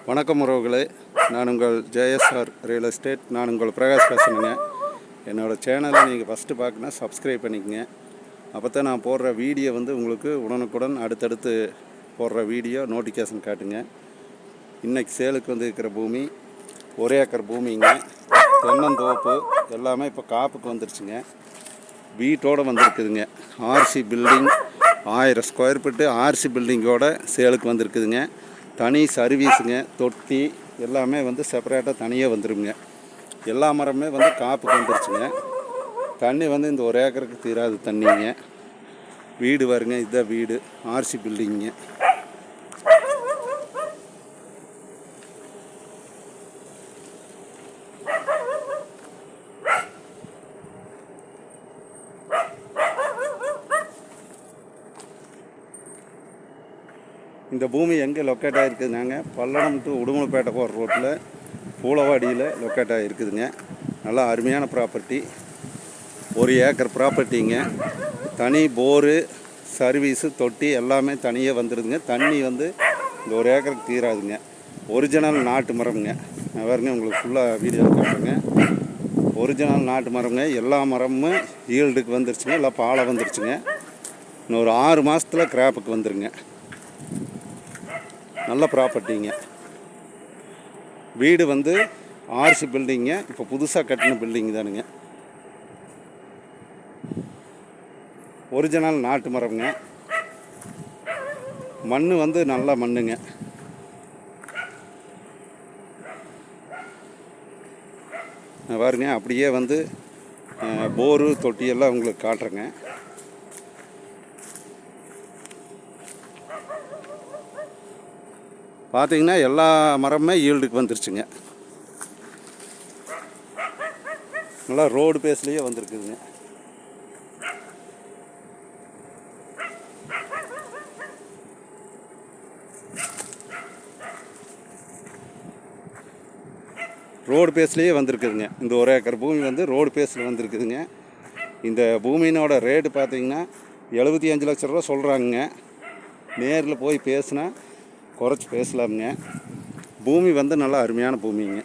வணக்கம் உறவுகளே, நான் உங்கள் ஜேஎஸ்ஆர் ரியல் எஸ்டேட். நான் உங்கள் பிரகாஷ் பேசுகிறேங்க. என்னோடய சேனலை நீங்கள் ஃபஸ்ட்டு பார்க்கணுன்னா சப்ஸ்கிரைப் பண்ணிக்கங்க. அப்போ தான் நான் போடுற வீடியோ உங்களுக்கு உடனுக்குடன் அடுத்தடுத்து போடுற வீடியோ நோட்டிஃபிகேஷன் காட்டுங்க. இன்றைக்கி சேலுக்கு இருக்கிற பூமி 1 ஏக்கர் பூமிங்க. தென்னந்தோப்பு எல்லாமே இப்போ காப்புக்கு வந்துருச்சுங்க. வீட்டோடு வந்திருக்குதுங்க. RC building 1000 square feet RC பில்டிங்கோட சேலுக்கு வந்திருக்குதுங்க. தனி சர்வீஸுங்க. தொட்டி எல்லாமே செப்பரேட்டாக தனியாக வந்துடுங்க. எல்லா மரமே காப்புக்கு வந்துருச்சுங்க. தண்ணி இந்த 1 ஏக்கருக்கு தீராது தண்ணிங்க. வீடு வருங்க. இதுதான் வீடு, ஆர்சி பில்டிங்க. இந்த பூமி எங்கே லொக்கேட் ஆகிருக்குதுனாங்க, பல்லடம் டு உடுமலைப்பேட்டை போகிற ரோட்டில் பூலவாடியில் லொக்கேட் ஆகிருக்குதுங்க. நல்லா அருமையான ப்ராப்பர்ட்டி. 1 ஏக்கர் ப்ராப்பர்ட்டிங்க. தனி போரு, சர்வீஸு, தொட்டி எல்லாமே தனியாக வந்துடுதுங்க. தண்ணி இந்த 1 ஏக்கருக்கு தீராதுங்க. ஒரிஜினல் நாட்டு மரம்ங்க. நான் பாருங்க உங்களுக்கு ஃபுல்லாக வீடியோ காட்டுறேங்க. ஒரிஜினல் நாட்டு மரம்ங்க. எல்லா மரமும் ஈல்டுக்கு வந்துருச்சுங்க. எல்லாம் பாலை வந்துருச்சுங்க. இன்னொரு 6 மாதத்தில் கிராப்புக்கு வந்துருங்க. நல்ல ப்ராப்பர்ட்டிங்க. வீடு ஆர்சி பில்டிங்க. இப்போ புதுசாக கட்டின பில்டிங் தானுங்க. ஒரிஜினல் நாட்டு மரம்ங்க. மண் நல்ல மண்ணுங்க. பாருங்க, அப்படியே போரு தொட்டியெல்லாம் உங்களுக்கு காட்டுறேங்க. பார்த்தீங்கன்னா எல்லா மரமுமே ஈல்டுக்கு வந்துருச்சுங்க. நல்லா ரோடு பேஸ்லேயே வந்திருக்குதுங்க. ரோடு பேஸ்லேயே வந்திருக்குதுங்க. இந்த 1 ஏக்கர் பூமி ரோடு பேஸில் வந்திருக்குதுங்க. இந்த பூமியினோட ரேட்டு பார்த்தீங்கன்னா 75 லட்ச ரூபா சொல்கிறாங்க. நேரில் போய் பேசுனா குறைச்சி பேசலாமுங்க. பூமி நல்லா அருமையான பூமிங்க.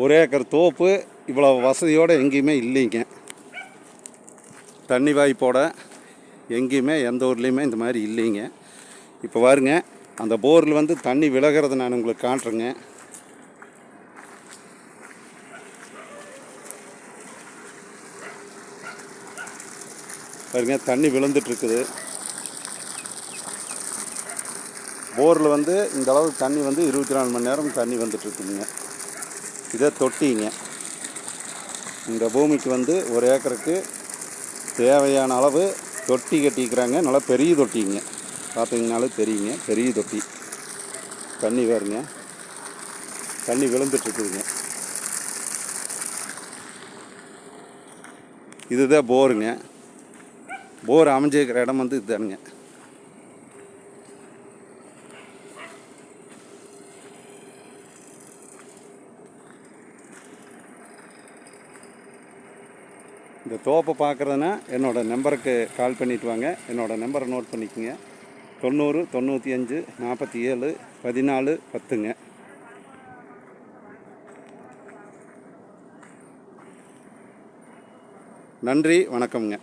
1 ஏக்கர் தோப்பு இவ்வளோ வசதியோடு எங்கேயுமே இல்லைங்க. தண்ணி வாய்ப்போட எங்கேயுமே எந்த ஊர்லேயுமே இந்த மாதிரி இல்லைங்க. இப்போ பாருங்க, அந்த போரில் தண்ணி விலகிறத நான் உங்களுக்கு காட்டுறேங்க. பாருங்க, தண்ணி விழுந்துட்டுருக்குது. போரில் இந்த அளவுக்கு தண்ணி 24 மணி நேரம் தண்ணி வந்துட்டுருக்குதுங்க. இதே தொட்டிங்க. இந்த பூமிக்கு 1 ஏக்கருக்கு தேவையான அளவு தொட்டி கட்டிக்கிறாங்க. நல்லா பெரிய தொட்டிங்க. பார்த்தீங்கனாலும் தெரியுங்க, பெரிய தொட்டி. தண்ணி பாருங்க, தண்ணி விழுந்துட்டுருக்குதுங்க. இதுதான் போருங்க. போர் அமைஞ்சிருக்கிற இடம் இதுதானுங்க. இந்த தோப்பை பார்க்குறதுனா என்னோடய நம்பருக்கு கால் பண்ணிவிட்டு வாங்க. என்னோடய நம்பரை நோட் பண்ணிக்கோங்க. 90 95 47 14 10ங்க. நன்றி, வணக்கம்ங்க.